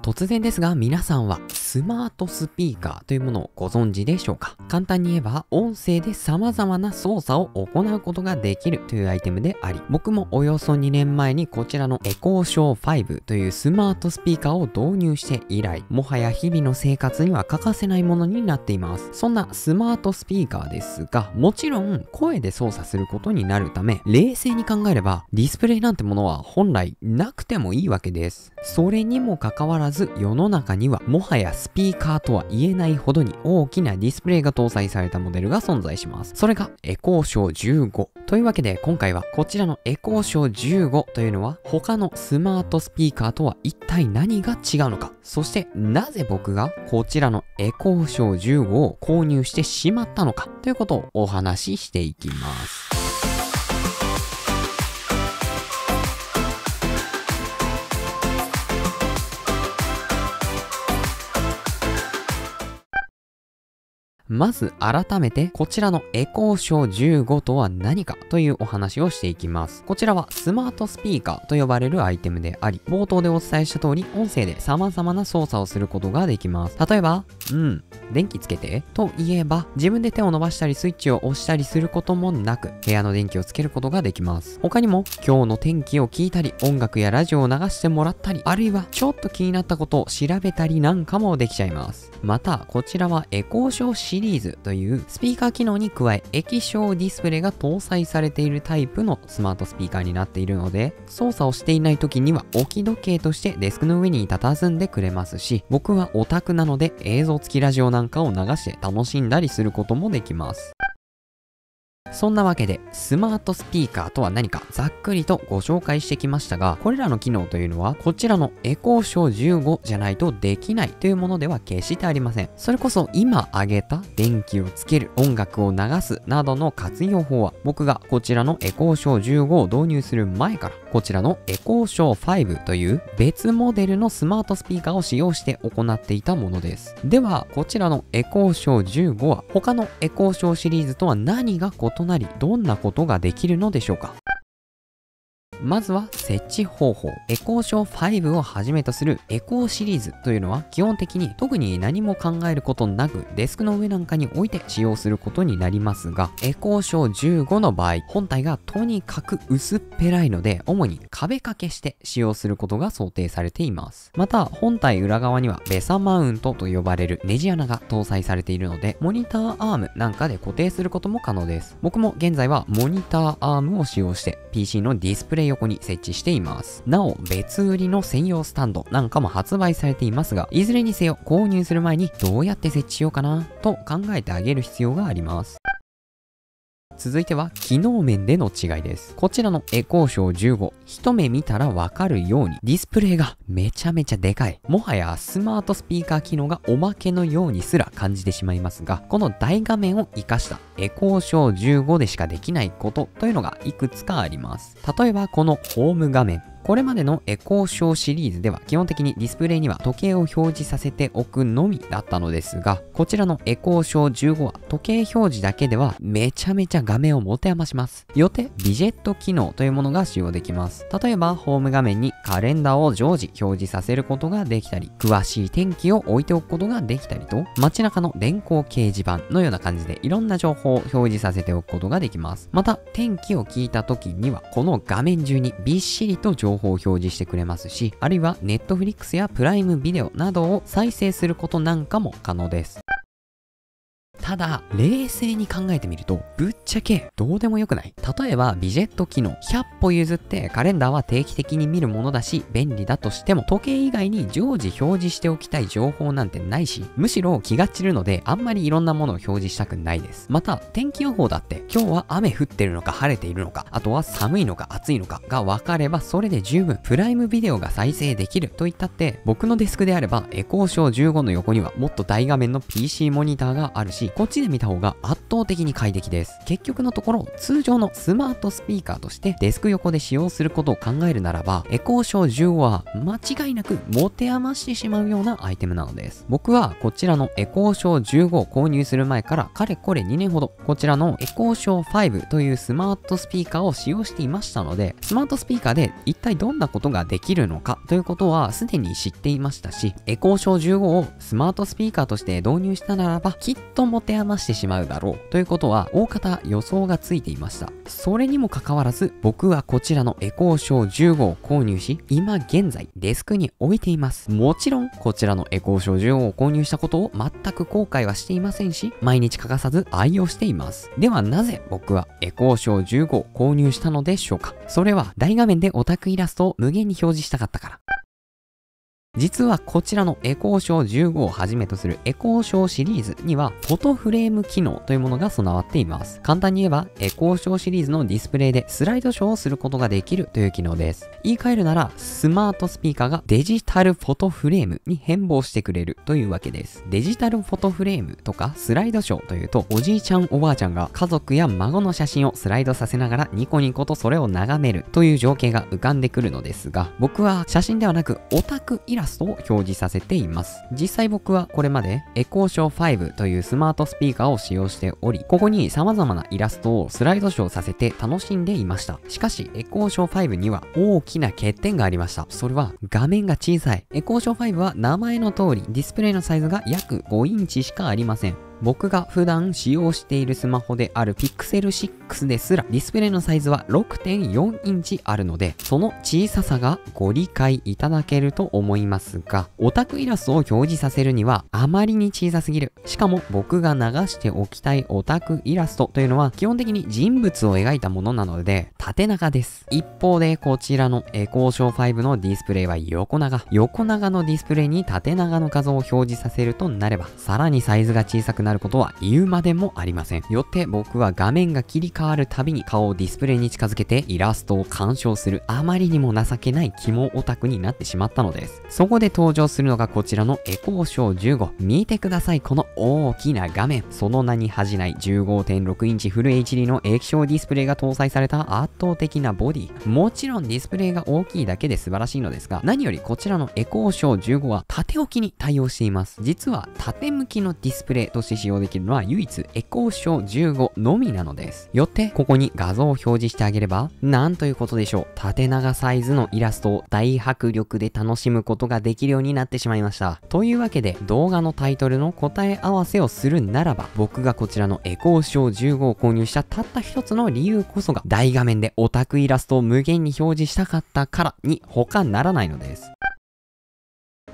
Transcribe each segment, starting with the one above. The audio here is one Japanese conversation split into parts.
突然ですが皆さんはスマートスピーカーというものをご存知でしょうか？簡単に言えば音声で様々な操作を行うことができるというアイテムであり、僕もおよそ2年前にこちらのエコーショー5というスマートスピーカーを導入して以来、もはや日々の生活には欠かせないものになっています。そんなスマートスピーカーですが、もちろん声で操作することになるため、冷静に考えればディスプレイなんてものは本来なくてもいいわけです。それにもかかわらず世の中にはもはやスピーカーとは言えないほどに大きなディスプレイが搭載されたモデルが存在します。それがエコーショー15というわけで、今回はこちらのエコーショー15というのは他のスマートスピーカーとは一体何が違うのか、そしてなぜ僕がこちらのエコーショー15を購入してしまったのかということをお話ししていきます。まず改めてこちらのエコーショー15とは何かというお話をしていきます。こちらはスマートスピーカーと呼ばれるアイテムであり、冒頭でお伝えした通り音声で様々な操作をすることができます。例えば、電気つけてと言えば自分で手を伸ばしたりスイッチを押したりすることもなく部屋の電気をつけることができます。他にも今日の天気を聞いたり、音楽やラジオを流してもらったり、あるいはちょっと気になったことを調べたりなんかもできちゃいます。またこちらはエコーショーシリーズというスピーカー機能に加え液晶ディスプレイが搭載されているタイプのスマートスピーカーになっているので、操作をしていない時には置き時計としてデスクの上に佇んでくれますし、僕はオタクなので映像付きラジオなんかを流して楽しんだりすることもできます。そんなわけでスマートスピーカーとは何かざっくりとご紹介してきましたが、これらの機能というのはこちらのエコーショー15じゃないとできないというものでは決してありません。それこそ今挙げた電気をつける、音楽を流すなどの活用法は僕がこちらのエコーショー15を導入する前からこちらのエコーショー5という別モデルのスマートスピーカーを使用して行っていたものです。ではこちらのエコーショー15は他のエコーショーシリーズとは何が異なり、どんなことができるのでしょうか？まずは設置方法。エコーショー5をはじめとするエコーシリーズというのは基本的に特に何も考えることなくデスクの上なんかに置いて使用することになりますが、エコーショー15の場合本体がとにかく薄っぺらいので主に壁掛けして使用することが想定されています。また本体裏側にはベサマウントと呼ばれるネジ穴が搭載されているので、モニターアームなんかで固定することも可能です。僕も現在はモニターアームを使用して PC のディスプレイ横に設置しています。なお別売りの専用スタンドなんかも発売されていますが、いずれにせよ購入する前にどうやって設置しようかなと考えてあげる必要があります。続いては機能面での違いです。こちらのエコーショー15、一目見たらわかるようにディスプレイがめちゃめちゃでかい。もはやスマートスピーカー機能がおまけのようにすら感じてしまいますが、この大画面を活かしたエコーショー15でしかできないことというのがいくつかあります。例えばこのホーム画面。これまでのエコーショーシリーズでは基本的にディスプレイには時計を表示させておくのみだったのですが、こちらのエコーショー15は時計表示だけではめちゃめちゃ画面を持て余します。よってビジェット機能というものが使用できます。例えばホーム画面にカレンダーを常時表示させることができたり、詳しい天気を置いておくことができたりと、街中の電光掲示板のような感じでいろんな情報を表示させておくことができます。また天気を聞いた時にはこの画面中にびっしりと情報を表示してくれますし、あるいは Netflix やプライムビデオなどを再生することなんかも可能です。ただ冷静に考えてみるとぶっちゃけどうでもよくない？例えばビジェット機能100歩譲ってカレンダーは定期的に見るものだし便利だとしても、時計以外に常時表示しておきたい情報なんてないし、むしろ気が散るのであんまりいろんなものを表示したくないです。また天気予報だって今日は雨降ってるのか晴れているのか、あとは寒いのか暑いのかが分かればそれで十分。プライムビデオが再生できるといったって、僕のデスクであればエコーショー15の横にはもっと大画面の PC モニターがあるし、こっちで見た方が圧倒的に快適です。結局のところ、通常のスマートスピーカーとしてデスク横で使用することを考えるならば、エコーショー15は間違いなく持て余してしまうようなアイテムなのです。僕はこちらのエコーショー15を購入する前からかれこれ2年ほど、こちらのエコーショー5というスマートスピーカーを使用していましたので、スマートスピーカーで一体どんなことができるのかということはすでに知っていましたし、エコーショー15をスマートスピーカーとして導入したならばきっと持て余してしまうだろうということは大方予想がついていました。それにもかかわらず僕はこちらのエコーショー15を購入し、今現在デスクに置いています。もちろんこちらのエコーショー15を購入したことを全く後悔はしていませんし、毎日欠かさず愛用しています。ではなぜ僕はエコーショー15を購入したのでしょうか。それは大画面でオタクイラストを無限に表示したかったから。実はこちらのエコーショー15をはじめとするエコーショーシリーズにはフォトフレーム機能というものが備わっています。簡単に言えばエコーショーシリーズのディスプレイでスライドショーをすることができるという機能です。言い換えるならスマートスピーカーがデジタルフォトフレームに変貌してくれるというわけです。デジタルフォトフレームとかスライドショーというと、おじいちゃんおばあちゃんが家族や孫の写真をスライドさせながらニコニコとそれを眺めるという情景が浮かんでくるのですが、僕は写真ではなくオタクイラストを表示させています。実際僕はこれまでエコーショー5というスマートスピーカーを使用しており、ここに様々なイラストをスライドショーさせて楽しんでいました。しかしエコーショー5には大きな欠点がありました。それは画面が小さい。エコーショー5は名前の通りディスプレイのサイズが約5インチしかありません。僕が普段使用しているスマホである Pixel 6ですらディスプレイのサイズは 6.4 インチあるので、その小ささがご理解いただけると思いますが、オタクイラストを表示させるにはあまりに小さすぎる。しかも僕が流しておきたいオタクイラストというのは基本的に人物を描いたものなので縦長です。一方でこちらのエコーショー5のディスプレイは横長。横長のディスプレイに縦長の画像を表示させるとなれば、さらにサイズが小さくなることは言うまでもありません。よって僕は画面が切り替わるたびに顔をディスプレイに近づけてイラストを鑑賞する、あまりにも情けない肝オタクになってしまったのです。そこで登場するのがこちらのエコーショー15。見てください、この大きな画面。その名に恥じない 15.6 インチフル HD の液晶ディスプレイが搭載された圧倒的なボディ。もちろんディスプレイが大きいだけで素晴らしいのですが、何よりこちらのエコーショー15は縦置きに対応しています。実は縦向きのディスプレイとして使用できるのは唯一エコーショー15のみなのです。よってここに画像を表示してあげれば、なんということでしょう、縦長サイズのイラストを大迫力で楽しむことができるようになってしまいました。というわけで動画のタイトルの答え合わせをするならば、僕がこちらのエコーショー15を購入したたった一つの理由こそが、大画面でオタクイラストを無限に表示したかったからに他ならないのです。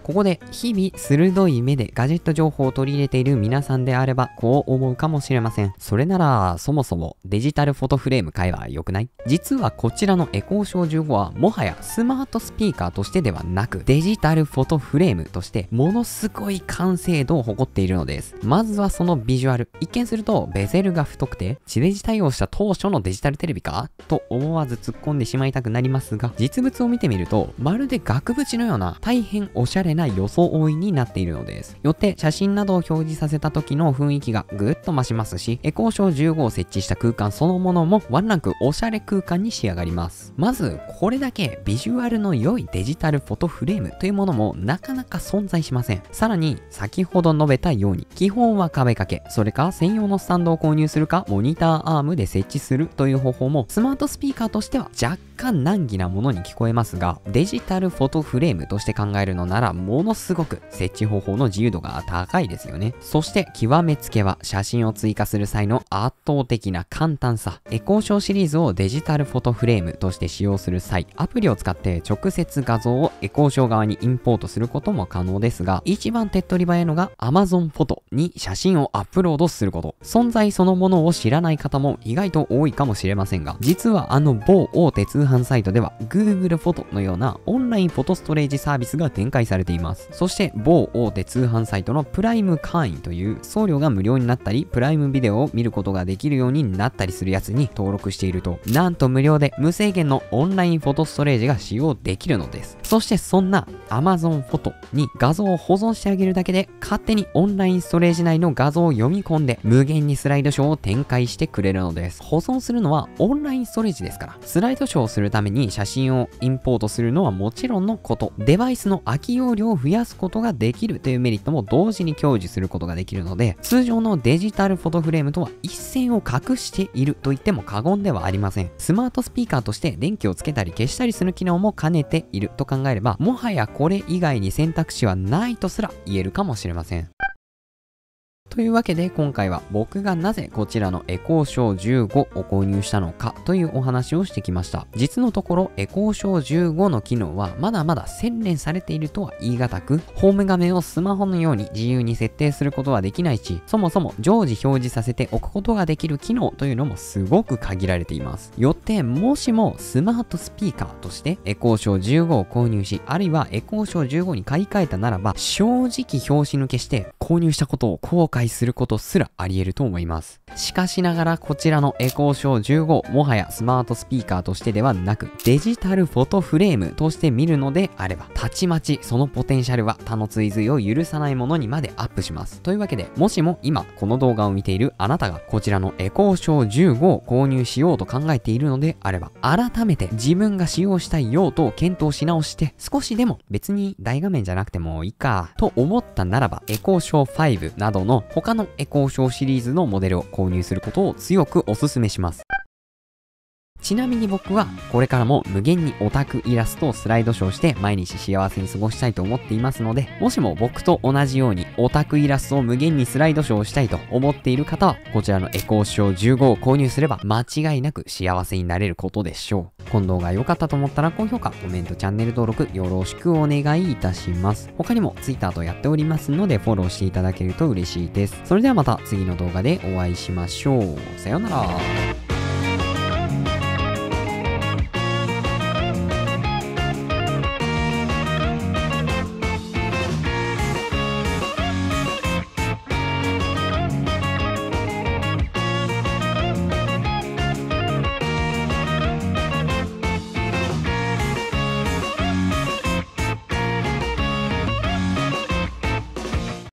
ここで日々鋭い目でガジェット情報を取り入れている皆さんであればこう思うかもしれません。それならそもそもデジタルフォトフレーム買えばよくない？実はこちらのエコーショー15はもはやスマートスピーカーとしてではなくデジタルフォトフレームとしてものすごい完成度を誇っているのです。まずはそのビジュアル。一見するとベゼルが太くて地デジ対応した当初のデジタルテレビかと思わず突っ込んでしまいたくなりますが、実物を見てみるとまるで額縁のような大変おしゃれな装いになっているのです。よって写真などを表示させた時の雰囲気がぐっと増しますし、エコーショー15を設置した空間そのものもワンランクおしゃれ空間に仕上がります。まずこれだけビジュアルの良いデジタルフォトフレームというものもなかなか存在しません。さらに先ほど述べたように基本は壁掛け、それか専用のスタンドを購入するかモニターアームで設置するという方法もスマートスピーカーとしては若干難儀なものに聞こえますが、デジタルフォトフレームとして考えるのならものすごく設置方法の自由度が高いですよね。そして極めつけは写真を追加する際の圧倒的な簡単さ。エコーショーシリーズをデジタルフォトフレームとして使用する際、アプリを使って直接画像をエコーショー側にインポートすることも可能ですが、一番手っ取り早いのが Amazon フォトに写真をアップロードすること。存在そのものを知らない方も意外と多いかもしれませんが、実は某大手通販サイトでは Google フォトのようなオンラインフォトストレージサービスが展開されていいます。そして某大手通販サイトのプライム会員という送料が無料になったり、プライムビデオを見ることができるようになったりするやつに登録していると、なんと無料で無制限のオンラインフォトストレージが使用できるのです。そしてそんな Amazon フォトに画像を保存してあげるだけで、勝手にオンラインストレージ内の画像を読み込んで無限にスライドショーを展開してくれるのです。保存するのはオンラインストレージですから、スライドショーをするために写真をインポートするのはもちろんのこと、デバイスの空き容量を増やすことができるというメリットも同時に享受することができるので、通常のデジタルフォトフレームとは一線を画していると言っても過言ではありません。スマートスピーカーとして電気をつけたり消したりする機能も兼ねていると考えれば、もはやこれ以外に選択肢はないとすら言えるかもしれません。というわけで今回は僕がなぜこちらのエコーショー15を購入したのかというお話をしてきました。実のところエコーショー15の機能はまだまだ洗練されているとは言い難く、ホーム画面をスマホのように自由に設定することはできないし、そもそも常時表示させておくことができる機能というのもすごく限られています。よってもしもスマートスピーカーとしてエコーショー15を購入し、あるいはエコーショー15に買い替えたならば、正直拍子抜けして購入したことを後悔することすらあり得ると思います。しかしながらこちらのエコーショー15、もはやスマートスピーカーとしてではなくデジタルフォトフレームとして見るのであれば、たちまちそのポテンシャルは他の追随を許さないものにまでアップします。というわけで、もしも今この動画を見ているあなたがこちらのエコーショー15を購入しようと考えているのであれば、改めて自分が使用したい用途を検討し直して、少しでも別に大画面じゃなくてもいいかと思ったならば、エコーショー5などの他のエコーショーシリーズのモデルを購入することを強くお勧めします。ちなみに僕はこれからも無限にオタクイラストをスライドショーして毎日幸せに過ごしたいと思っていますので、もしも僕と同じようにオタクイラストを無限にスライドショーしたいと思っている方は、こちらのエコーショー15を購入すれば間違いなく幸せになれることでしょう。この動画良かったと思ったら高評価、コメント、チャンネル登録よろしくお願いいたします。他にも Twitter とやっておりますのでフォローしていただけると嬉しいです。それではまた次の動画でお会いしましょう。さようなら。